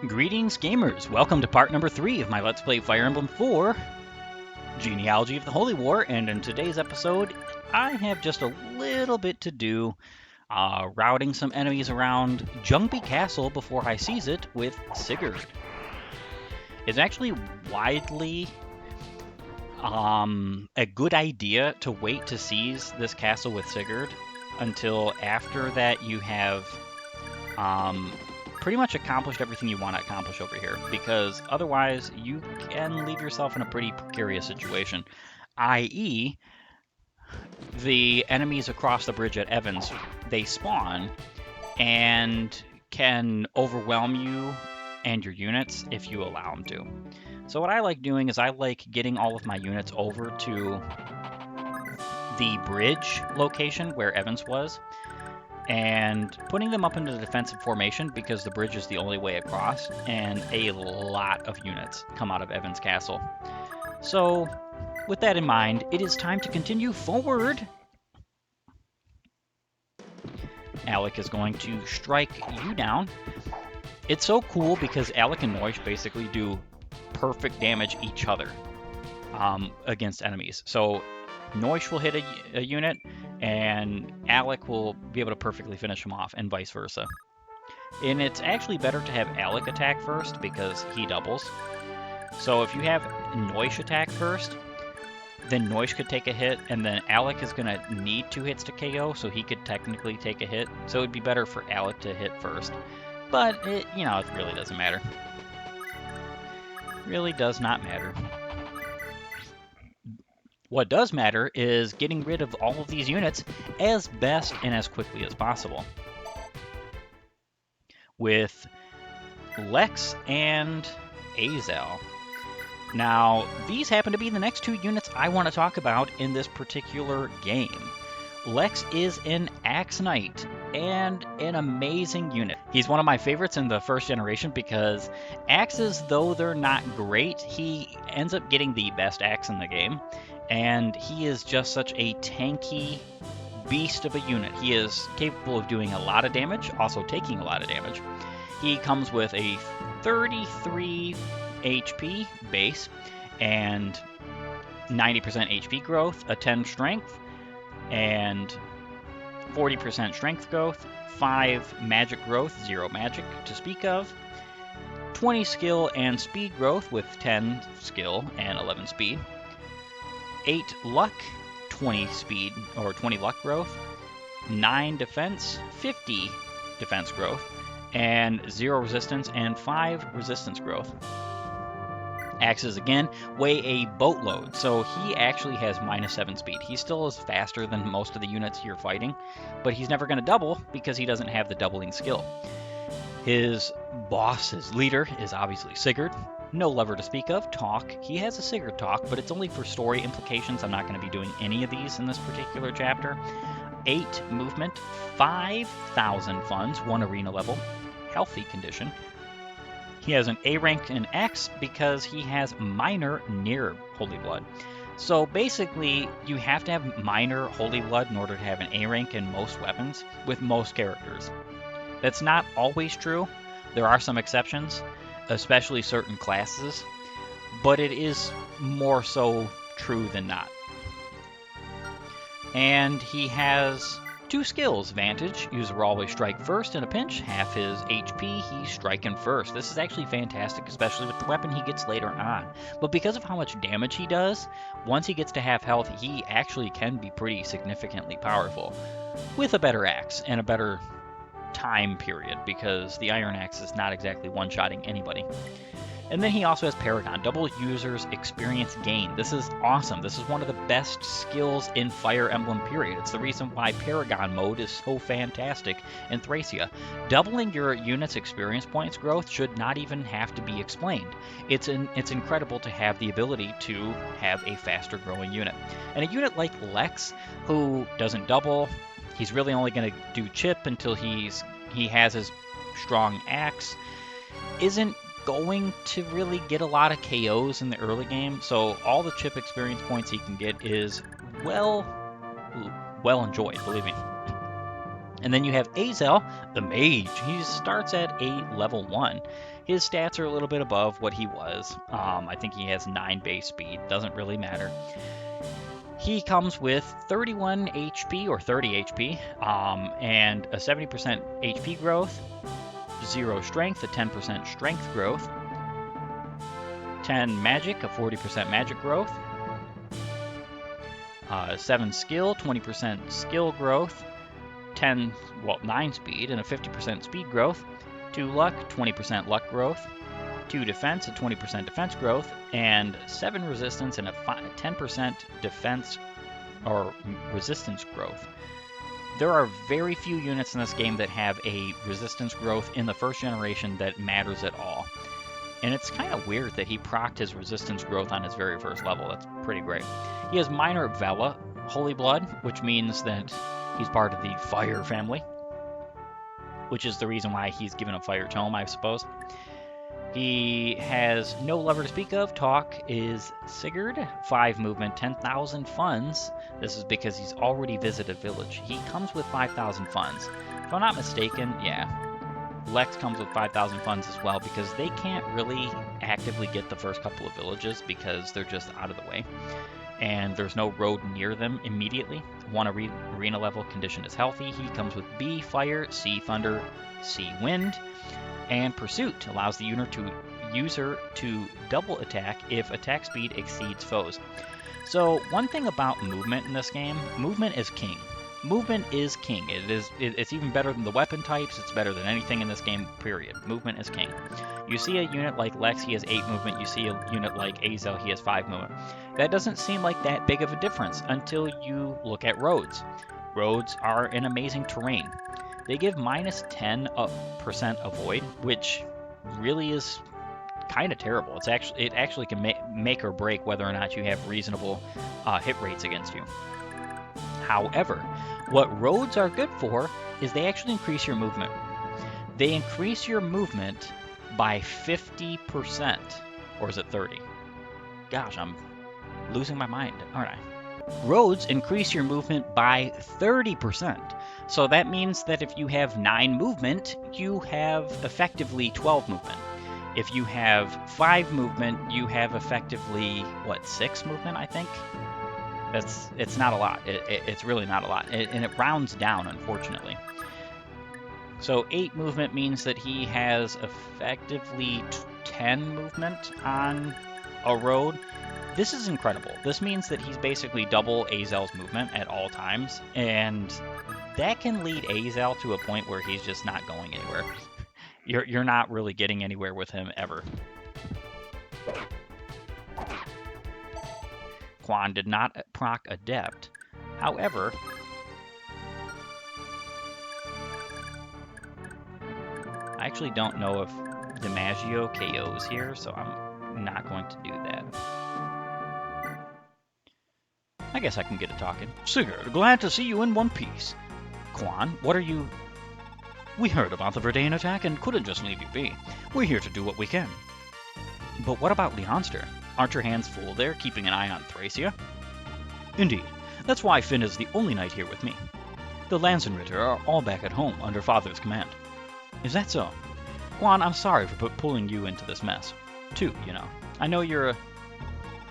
Greetings, gamers! Welcome to part number 3 of my Let's Play Fire Emblem 4, Genealogy of the Holy War, and in today's episode, I have just a little bit to do, routing some enemies around Jungby Castle before I seize it with Sigurd. It's actually widely a good idea to wait to seize this castle with Sigurd until after that you have pretty much accomplished everything you want to accomplish over here, because otherwise you can leave yourself in a pretty precarious situation, i.e. the enemies across the bridge at Evans, they spawn and can overwhelm you and your units if you allow them to. So what I like doing is I like getting all of my units over to the bridge location where Evans was, and putting them up into the defensive formation because the bridge is the only way across, and a lot of units come out of Evans Castle. So, with that in mind, it is time to continue forward. Alec is going to strike you down. It's so cool because Alec and Noish basically do perfect damage each other against enemies. So Noish will hit a unit, and Alec will be able to perfectly finish him off, and vice versa. And it's actually better to have Alec attack first because he doubles. So if you have Noish attack first, then Noish could take a hit, and then Alec is going to need 2 hits to KO, so he could technically take a hit. So it'd be better for Alec to hit first. But, it really doesn't matter. It really does not matter. What does matter is getting rid of all of these units as best and as quickly as possible. With Lex and Azel. Now, these happen to be the next 2 units I want to talk about in this particular game. Lex is an Axe Knight and an amazing unit. He's one of my favorites in the first generation because axes, though they're not great, he ends up getting the best axe in the game. And he is just such a tanky beast of a unit. He is capable of doing a lot of damage, also taking a lot of damage. He comes with a 33 HP base and 90% HP growth, a 10 strength, and 40% strength growth, 5 magic growth, 0 magic to speak of, 20 skill and speed growth with 10 skill and 11 speed, 8 luck, 20 speed or 20 luck growth, 9 defense, 50 defense growth, and 0 resistance and 5 resistance growth. Axes, again, weigh a boatload, so he actually has -7 speed. He still is faster than most of the units you're fighting, but he's never going to double because he doesn't have the doubling skill. His boss, his leader, is obviously Sigurd. No lover to speak of. Talk. He has a Sigurd talk, but it's only for story implications. I'm not going to be doing any of these in this particular chapter. 8 movement, 5,000 funds, 1 arena level, healthy condition. He has an A rank in X because he has minor near Holy Blood. So basically, you have to have minor Holy Blood in order to have an A rank in most weapons with most characters. That's not always true. There are some exceptions, especially certain classes, but it is more so true than not. And he has 2 skills. Vantage, user always strike first in a pinch. Half his HP, he's striking first. This is actually fantastic, especially with the weapon he gets later on. But because of how much damage he does, once he gets to half health, he actually can be pretty significantly powerful with a better axe and a better time period, because the Iron Axe is not exactly one-shotting anybody. And then he also has Paragon, double users experience gain. This is awesome. This is one of the best skills in Fire Emblem, period. It's the reason why Paragon mode is so fantastic in Thracia. Doubling your unit's experience points growth should not even have to be explained. It's incredible to have the ability to have a faster growing unit. And a unit like Lex, who doesn't double, he's really only going to do chip until he has his strong axe, isn't going to really get a lot of KOs in the early game, so all the chip experience points he can get is well enjoyed, believe me. And then you have Azel, the mage. He starts at a level 1. His stats are a little bit above what he was. I think he has 9 base speed. Doesn't really matter. He comes with 31 HP or 30 HP and a 70% HP growth, 0 strength, a 10% strength growth, 10 magic, a 40% magic growth, 7 skill, 20% skill growth, 9 speed and a 50% speed growth, 2 luck, 20% luck growth, 2 defense, a 20% defense growth, and 7 resistance and a 10% defense or resistance growth. There are very few units in this game that have a resistance growth in the first generation that matters at all. And it's kind of weird that he procced his resistance growth on his very first level. That's pretty great. He has minor Vela, Holy Blood, which means that he's part of the Fire family, which is the reason why he's given a Fire Tome, I suppose. He has no lover to speak of. Talk is Sigurd, 5 movement, 10,000 funds. This is because he's already visited a village. He comes with 5,000 funds. If I'm not mistaken, yeah. Lex comes with 5,000 funds as well because they can't really actively get the first couple of villages because they're just out of the way. And there's no road near them immediately. 1 arena level condition is healthy. He comes with B, Fire, C, Thunder, C, Wind. And Pursuit allows the user to double attack if attack speed exceeds foes. So one thing about movement in this game, movement is king. Movement is king. It's even better than the weapon types. It's better than anything in this game, period. Movement is king. You see a unit like Lex, he has 8 movement. You see a unit like Azel, he has 5 movement. That doesn't seem like that big of a difference until you look at roads. Roads are an amazing terrain. They give minus 10% avoid, which really is kind of terrible. It actually can make or break whether or not you have reasonable hit rates against you. However, what roads are good for is they actually increase your movement. They increase your movement by 50%, or is it 30? Gosh, I'm losing my mind, aren't I? Roads increase your movement by 30%. So that means that if you have 9 movement, you have effectively 12 movement. If you have 5 movement, you have effectively, 6 movement, I think? It's not a lot. It's really not a lot. And it rounds down, unfortunately. So 8 movement means that he has effectively 10 movement on a road. This is incredible. This means that he's basically double Azel's movement at all times, and that can lead Azel to a point where he's just not going anywhere. You're not really getting anywhere with him ever. Quan did not proc Adept. However, I actually don't know if DiMaggio KOs here, so I'm not going to do that. I guess I can get it talking. Sigurd, glad to see you in one piece. Quan, what are you... We heard about the Verdane attack and couldn't just leave you be. We're here to do what we can. But what about Leonster? Aren't your hands full there, keeping an eye on Thracia? Indeed. That's why Finn is the only knight here with me. The Lanzenritter are all back at home under Father's command. Is that so? Quan, I'm sorry for pulling you into this mess. Too, you know. I know you're a...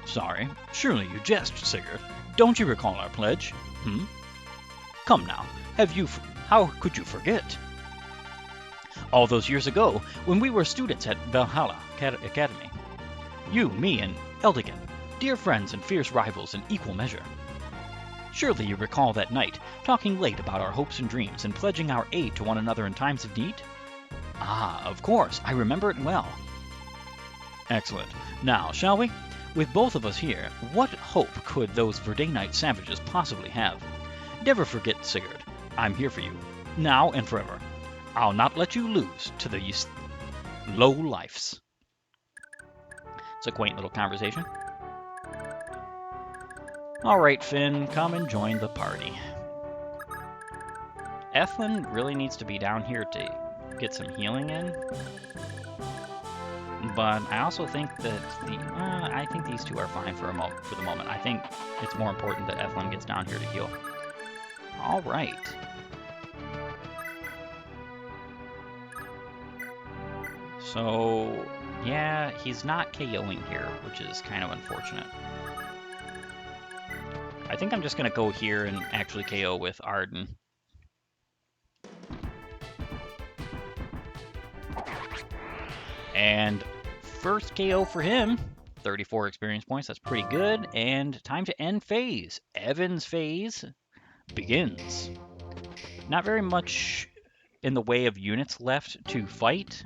Sorry. Surely you jest, Sigurd. Don't you recall our pledge? Come now. How could you forget? All those years ago, when we were students at Valhalla Academy. You, me, and Eldigan, dear friends and fierce rivals in equal measure. Surely you recall that night, talking late about our hopes and dreams and pledging our aid to one another in times of need? Ah, of course, I remember it well. Excellent. Now, shall we? With both of us here, what hope could those Verdanite savages possibly have? Never forget, Sigurd. I'm here for you, now and forever. I'll not let you lose to these low lifes. It's a quaint little conversation. All right, Finn, come and join the party. Ethlin really needs to be down here to get some healing in. But I also think that I think these two are fine for the moment. I think it's more important that Ethlin gets down here to heal. All right. So, yeah, he's not KOing here, which is kind of unfortunate. I think I'm just going to go here and actually KO with Arden. And first KO for him, 34 experience points, that's pretty good. And time to end phase. Evan's phase begins. Not very much in the way of units left to fight.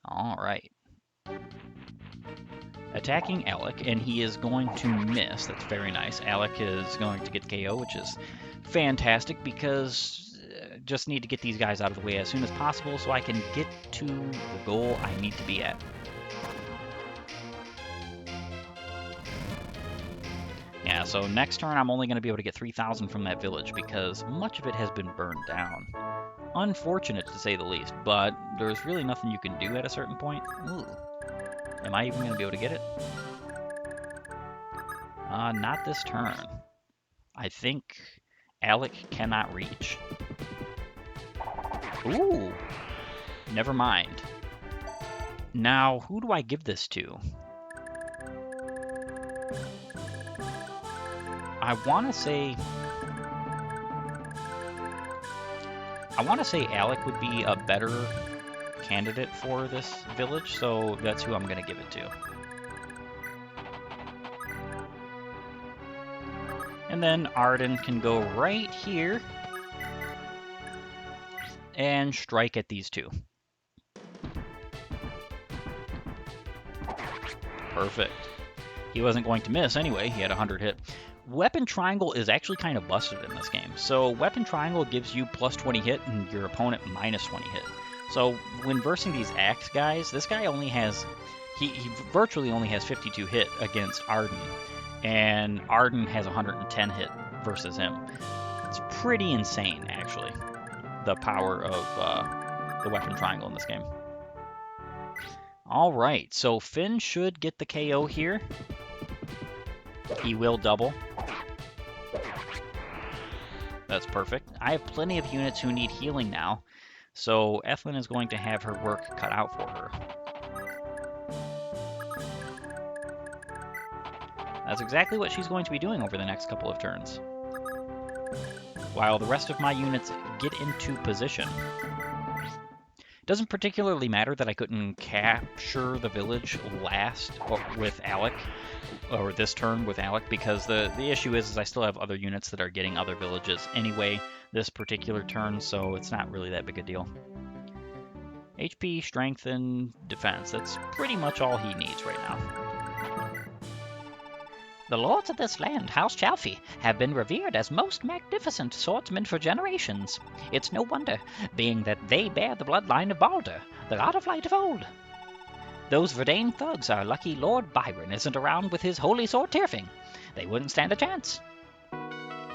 All right. Attacking Alec, and he is going to miss. That's very nice. Alec is going to get KO, which is fantastic because just need to get these guys out of the way as soon as possible so I can get to the goal I need to be at. Yeah, so next turn I'm only going to be able to get 3,000 from that village because much of it has been burned down. Unfortunate to say the least, but there's really nothing you can do at a certain point. Ooh. Am I even going to be able to get it? Not this turn. I think Alec cannot reach. Ooh, never mind. Now, who do I give this to? I want to say Alec would be a better candidate for this village, so that's who I'm going to give it to. And then Arden can go right here and strike at these two. Perfect. He wasn't going to miss anyway. He had 100 hit. Weapon Triangle is actually kind of busted in this game. So Weapon Triangle gives you plus 20 hit and your opponent minus 20 hit. So when versing these axe guys, this guy only has, he virtually only has 52 hit against Arden. And Arden has 110 hit versus him. It's pretty insane, actually, the power of the Weapon Triangle in this game. All right, so Finn should get the KO here. He will double. That's perfect. I have plenty of units who need healing now, so Ethlyn is going to have her work cut out for her. That's exactly what she's going to be doing over the next couple of turns, while the rest of my units get into position. It doesn't particularly matter that I couldn't capture the village last with Alec, or this turn with Alec, because the issue is I still have other units that are getting other villages anyway this particular turn, so it's not really that big a deal. HP, strength, and defense. That's pretty much all he needs right now. The lords of this land, House Chalphy, have been revered as most magnificent swordsmen for generations. It's no wonder, being that they bear the bloodline of Balder, the god of light of old. Those Verdane thugs are lucky Lord Byron isn't around with his holy sword Tyrfing. They wouldn't stand a chance.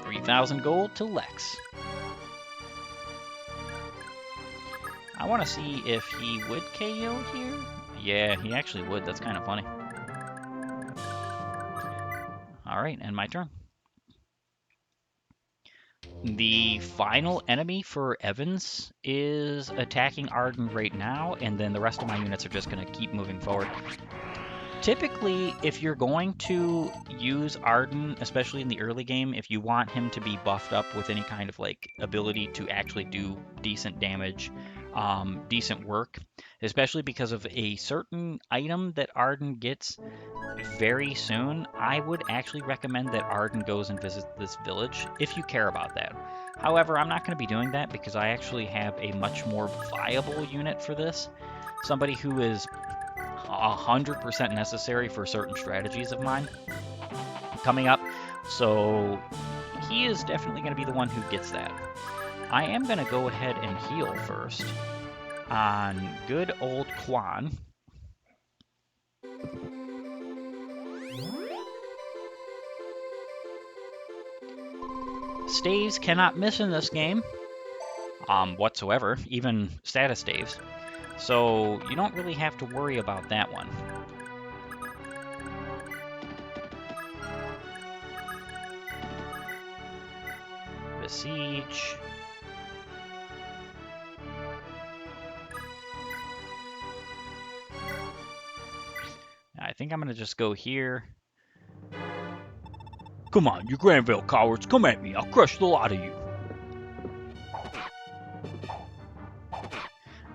3,000 gold to Lex. I want to see if he would KO here. Yeah, he actually would. That's kind of funny. Alright, and my turn. The final enemy for Evans is attacking Arden right now, and then the rest of my units are just going to keep moving forward. Typically, if you're going to use Arden, especially in the early game, if you want him to be buffed up with any kind of like ability to actually do decent damage, decent work, especially because of a certain item that Arden gets very soon, I would actually recommend that Arden goes and visits this village if you care about that. However, I'm not going to be doing that because I actually have a much more viable unit for this. Somebody who is 100% necessary for certain strategies of mine coming up. So he is definitely going to be the one who gets that. I am going to go ahead and heal first on good old Quan. Staves cannot miss in this game whatsoever, even status staves. So you don't really have to worry about that one. Besiege. think I'm going to just go here. Come on, you Granville cowards, come at me. I'll crush the lot of you.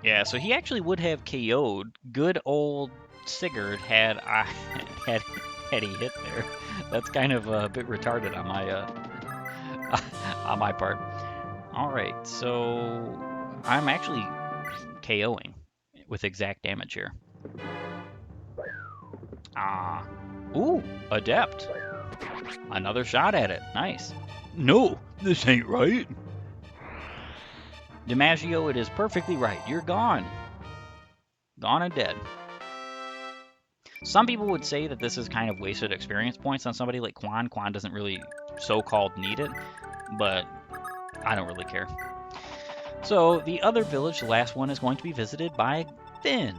Yeah, so he actually would have KO'd. Good old Sigurd had he hit there. That's kind of a bit retarded on my on my part. All right, so I'm actually KOing with exact damage here. Ooh, adept. Another shot at it. Nice. No, this ain't right. DiMaggio, it is perfectly right. You're gone. Gone and dead. Some people would say that this is kind of wasted experience points on somebody like Quan. Quan doesn't really so-called need it, but I don't really care. So the other village, the last one, is going to be visited by Finn.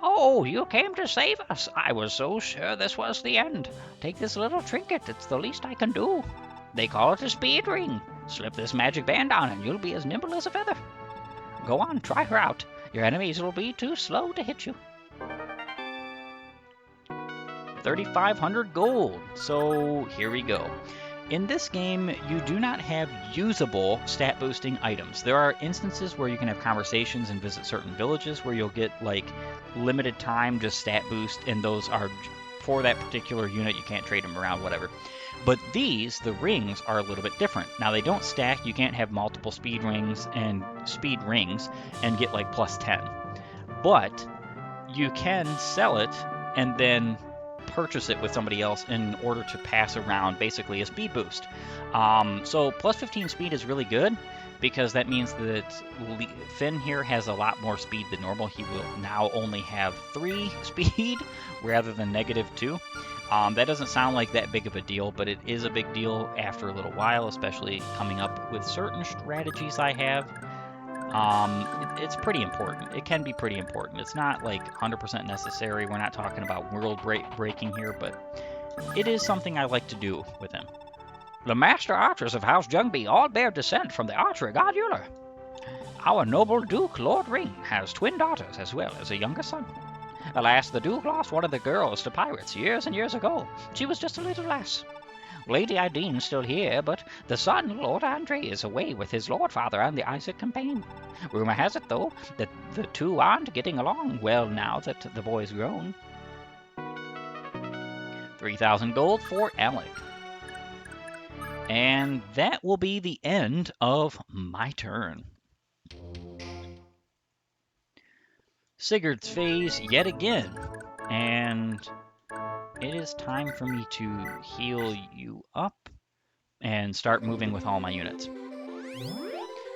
Oh, you came to save us. I was so sure this was the end. Take this little trinket. It's the least I can do. They call it a speed ring. Slip this magic band on and you'll be as nimble as a feather. Go on, try her out. Your enemies will be too slow to hit you. 3,500 gold. So here we go. In this game, you do not have usable stat boosting items. There are instances where you can have conversations and visit certain villages where you'll get like limited time just stat boost, and those are for that particular unit. You can't trade them around, whatever. But these, the rings, are a little bit different. Now they don't stack. You can't have multiple speed rings and get like plus 10. But you can sell it and then purchase it with somebody else in order to pass around basically a speed boost. So plus 15 speed is really good because that means that Finn here has a lot more speed than normal. He will now only have 3 speed rather than -2. That doesn't sound like that big of a deal, but it is a big deal after a little while, especially coming up with certain strategies I have. It's pretty important. It can be pretty important. It's not like 100% necessary. We're not talking about world breaking here, but it is something I like to do with him. The master archers of House Jungby all bear descent from the archer god Euler. Our noble Duke, Lord Ring, has twin daughters as well as a younger son. Alas, the Duke lost one of the girls to pirates years and years ago. She was just a little lass. Lady Irene's still here, but the son, Lord Andre, is away with his lord father on the Isaac campaign. Rumor has it, though, that the two aren't getting along well now that the boy's grown. 3,000 gold for Alec. And that will be the end of my turn. Sigurd's phase yet again, and it is time for me to heal you up and start moving with all my units.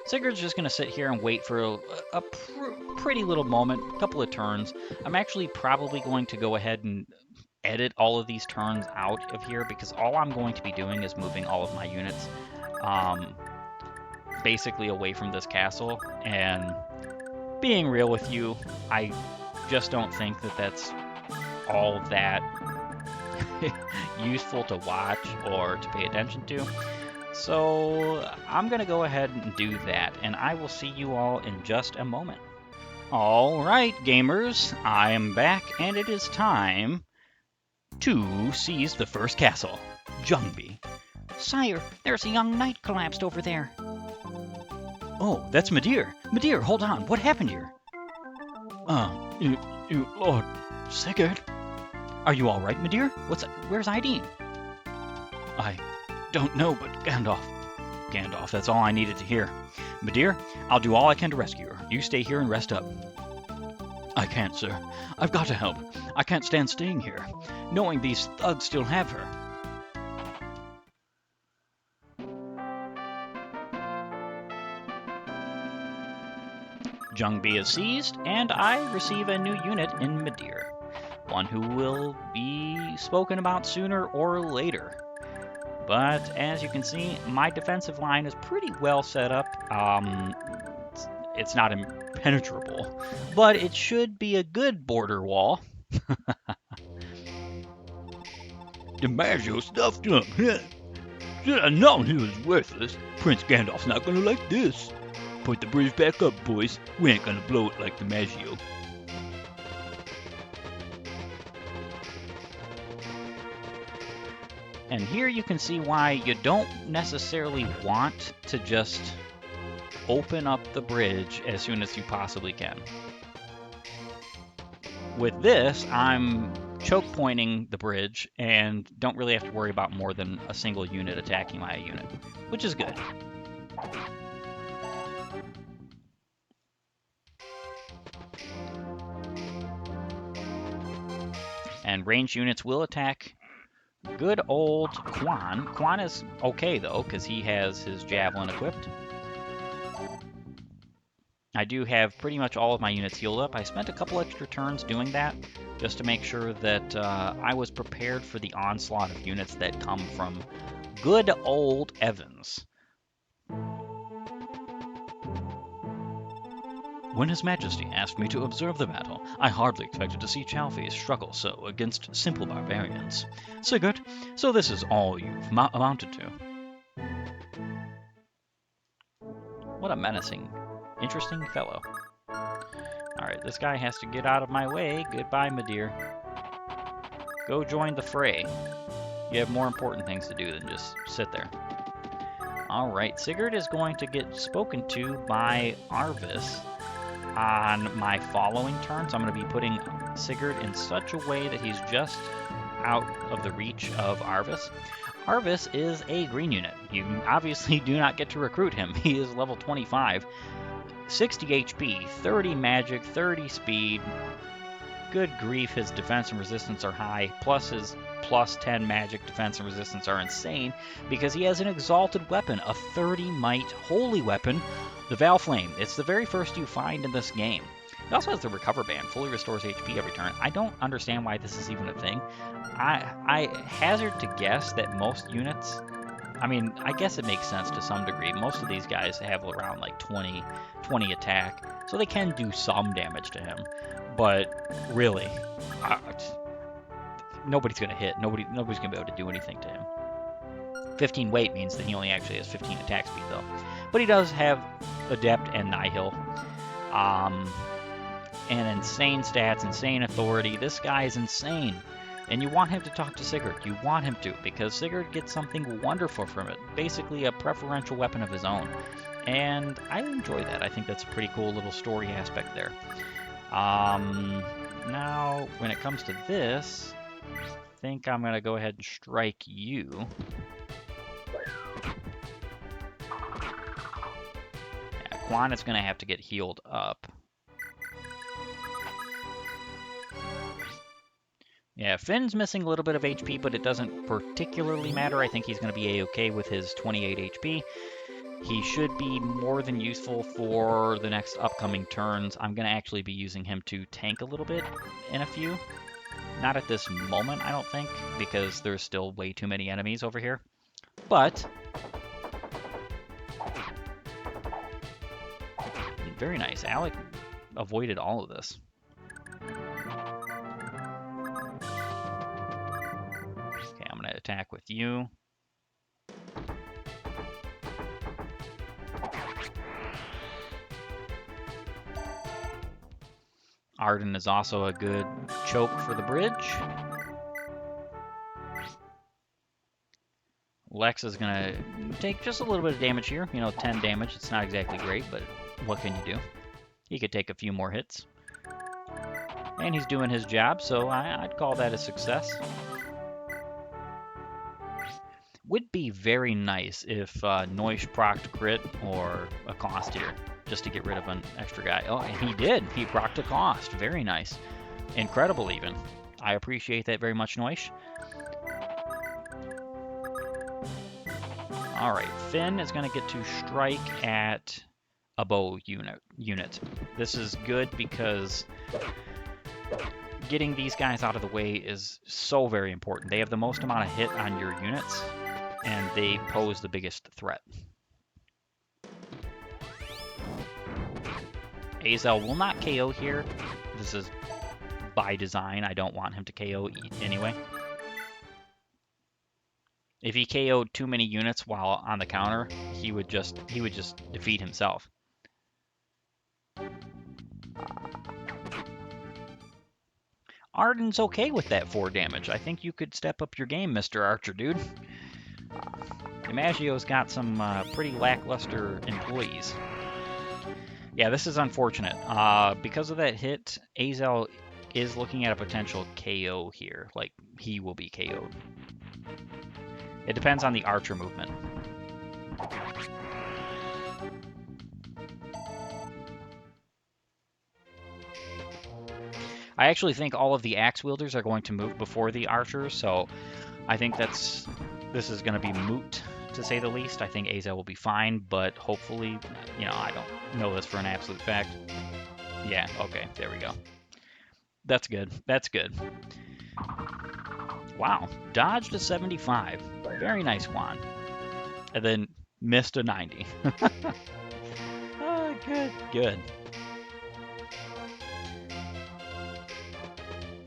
Sigurd's just going to sit here and wait for a pretty little moment, a couple of turns. I'm actually probably going to go ahead and edit all of these turns out of here because all I'm going to be doing is moving all of my units basically away from this castle. And being real with you, I just don't think that that's all that useful to watch or to pay attention to. So I'm going to go ahead and do that, and I will see you all in just a moment. All right, gamers, I am back, and it is time to seize the first castle, Jungby. Sire, there's a young knight collapsed over there. Oh, that's Midir. Midir, hold on. What happened here? You Lord Sigurd. Are you all right, Midir? Where's Ideen? I don't know, but Gandolf. Gandalf, that's all I needed to hear. Midir, I'll do all I can to rescue her. You stay here and rest up. I can't, sir. I've got to help. I can't stand staying here, knowing these thugs still have her. Jungby is seized, and I receive a new unit in Midir. One who will be spoken about sooner or later. But as you can see, my defensive line is pretty well set up. It's not impenetrable, but it should be a good border wall. DiMaggio stuffed him. Should have known he was worthless. Prince Gandalf's not gonna like this. Put the bridge back up, boys. We ain't gonna blow it like DiMaggio. And here you can see why you don't necessarily want to just open up the bridge as soon as you possibly can. With this, I'm choke pointing the bridge and don't really have to worry about more than a single unit attacking my unit, which is good. And ranged units will attack good old Quan. Quan is okay, though, because he has his javelin equipped. I do have pretty much all of my units healed up. I spent a couple extra turns doing that just to make sure that I was prepared for the onslaught of units that come from good old Evans. When His Majesty asked me to observe the battle, I hardly expected to see Chalphy struggle so against simple barbarians. Sigurd, so this is all you've amounted to. What a menacing, interesting fellow. Alright, this guy has to get out of my way. Goodbye, my dear. Go join the fray. You have more important things to do than just sit there. Alright, Sigurd is going to get spoken to by Arvis on my following turn. So I'm going to be putting Sigurd in such a way that he's just out of the reach of Arvis. Arvis is a green unit. You obviously do not get to recruit him. He is level 25. 60 HP, 30 magic, 30 speed. Good grief, his defense and resistance are high, plus his plus 10 magic, defense, and resistance are insane because he has an exalted weapon, a 30 might holy weapon, the Valflame. It's the very first you find in this game. It also has the Recover Band, fully restores HP every turn. I don't understand why this is even a thing. I hazard to guess that most units, I mean, I guess it makes sense to some degree. Most of these guys have around like 20 attack, so they can do some damage to him. But really, nobody's going to hit. Nobody's going to be able to do anything to him. 15 weight means that he only actually has 15 attack speed, though. But he does have Adept and Nihil. And insane stats, insane authority. This guy is insane. And you want him to talk to Sigurd. You want him to, because Sigurd gets something wonderful from it. Basically a preferential weapon of his own. And I enjoy that. I think that's a pretty cool little story aspect there. Now, when it comes to this, I think I'm going to go ahead and strike you. Yeah, Quan is going to have to get healed up. Yeah, Finn's missing a little bit of HP, but it doesn't particularly matter. I think he's going to be A-okay with his 28 HP. He should be more than useful for the next upcoming turns. I'm going to actually be using him to tank a little bit in a few. Not at this moment, I don't think, because there's still way too many enemies over here. But very nice. Alec avoided all of this. Okay, I'm going to attack with you. Arden is also a good choke for the bridge. Lex is going to take just a little bit of damage here. You know, 10 damage. It's not exactly great, but what can you do? He could take a few more hits. And he's doing his job, so I'd call that a success. Would be very nice if Noish procced crit or a cost here, just to get rid of an extra guy. Oh, and he did. He procced a cost. Very nice. Incredible, even. I appreciate that very much, Noish. All right, Finn is going to get to strike at a bow unit. This is good because getting these guys out of the way is so very important. They have the most amount of hit on your units, and they pose the biggest threat. Azel will not KO here. This is by design. I don't want him to KO anyway. If he KO'd too many units while on the counter, he would just defeat himself. Arden's okay with that 4 damage. I think you could step up your game, Mr. Archer, dude. DiMaggio's got some pretty lackluster employees. Yeah, this is unfortunate. Because of that hit, Azel is looking at a potential KO here. Like, he will be KO'd. It depends on the Archer movement. I actually think all of the axe wielders are going to move before the archers, so I think this is going to be moot, to say the least. I think Azel will be fine, but hopefully, you know, I don't know this for an absolute fact. Yeah, okay, there we go. That's good. That's good. Wow, dodged a 75. Very nice, Juan. And then missed a 90. Oh, good, good.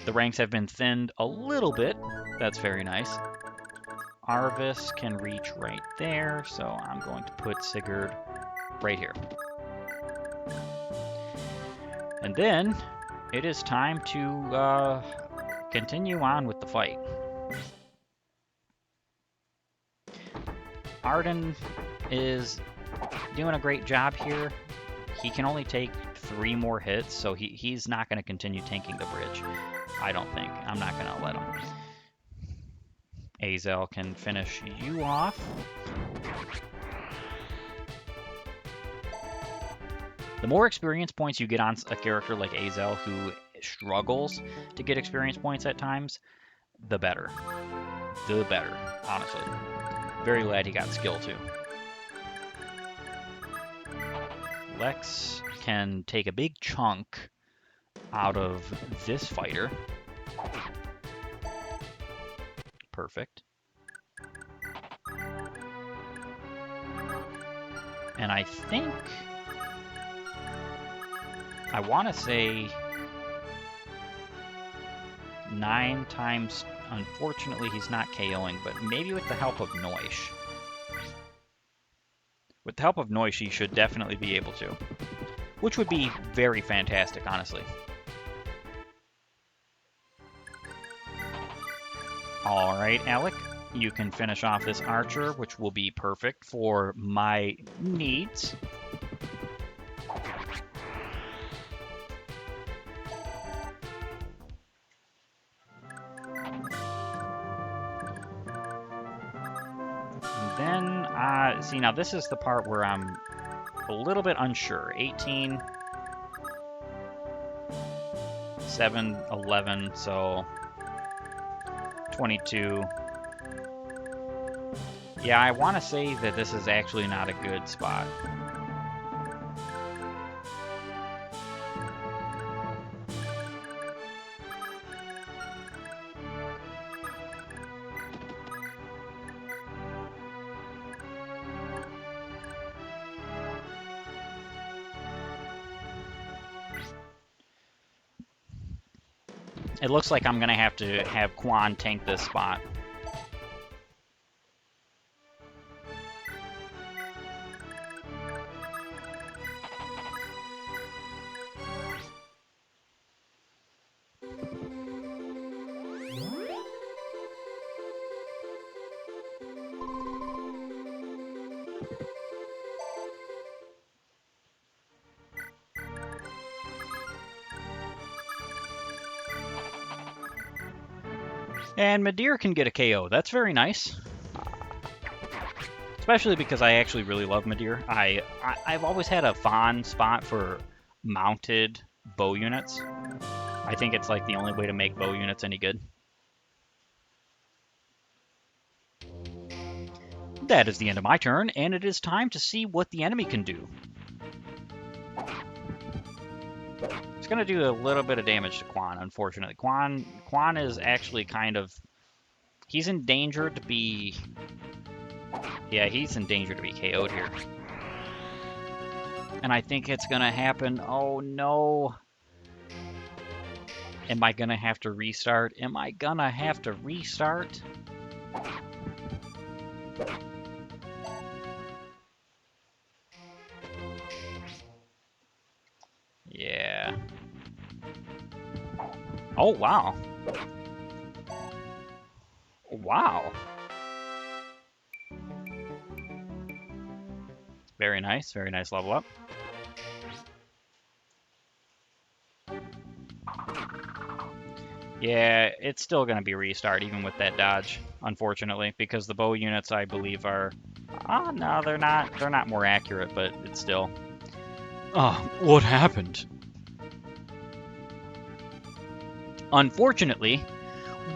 The ranks have been thinned a little bit. That's very nice. Arvis can reach right there, so I'm going to put Sigurd right here. And then it is time to continue on with the fight. Arden is doing a great job here. He can only take 3 more hits, so he's not going to continue tanking the bridge. I don't think. I'm not going to let him. Azel can finish you off. The more experience points you get on a character like Azel, who struggles to get experience points at times, the better. The better, honestly. Very glad he got skill too. Lex can take a big chunk out of this fighter. Perfect. And I think I want to say 9 times. Unfortunately, he's not KOing, but maybe with the help of Noish. With the help of Noish, he should definitely be able to. Which would be very fantastic, honestly. Alright, Alec. You can finish off this archer, which will be perfect for my needs. And then, see, now this is the part where I'm a little bit unsure. 18, 7, 11, so 22. Yeah, I want to say that this is actually not a good spot. It looks like I'm going to have Quan tank this spot. And Madeir can get a KO. That's very nice. Especially because I actually really love Madeir. I've always had a fond spot for mounted bow units. I think it's like the only way to make bow units any good. That is the end of my turn, and it is time to see what the enemy can do. It's going to do a little bit of damage to Quan, unfortunately. Quan is actually kind of... He's in danger to be... Yeah, he's in danger to be KO'd here. And I think it's going to happen. Oh, no. Am I going to have to restart? Am I going to have to restart? Yeah. Oh, wow. Wow. Very nice level up. Yeah, it's still going to be restart even with that dodge, unfortunately, because the bow units I believe are no, they're not. They're not more accurate, but it's still. What happened? Unfortunately,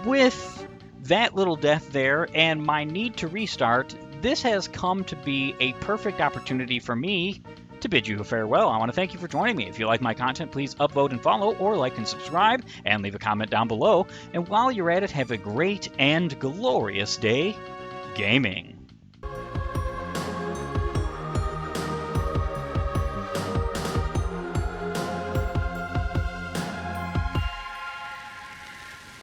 with that little death there and my need to restart, this has come to be a perfect opportunity for me to bid you farewell. I want to thank you for joining me. If you like my content, please upvote and follow, or like and subscribe, and leave a comment down below. And while you're at it, have a great and glorious day gaming.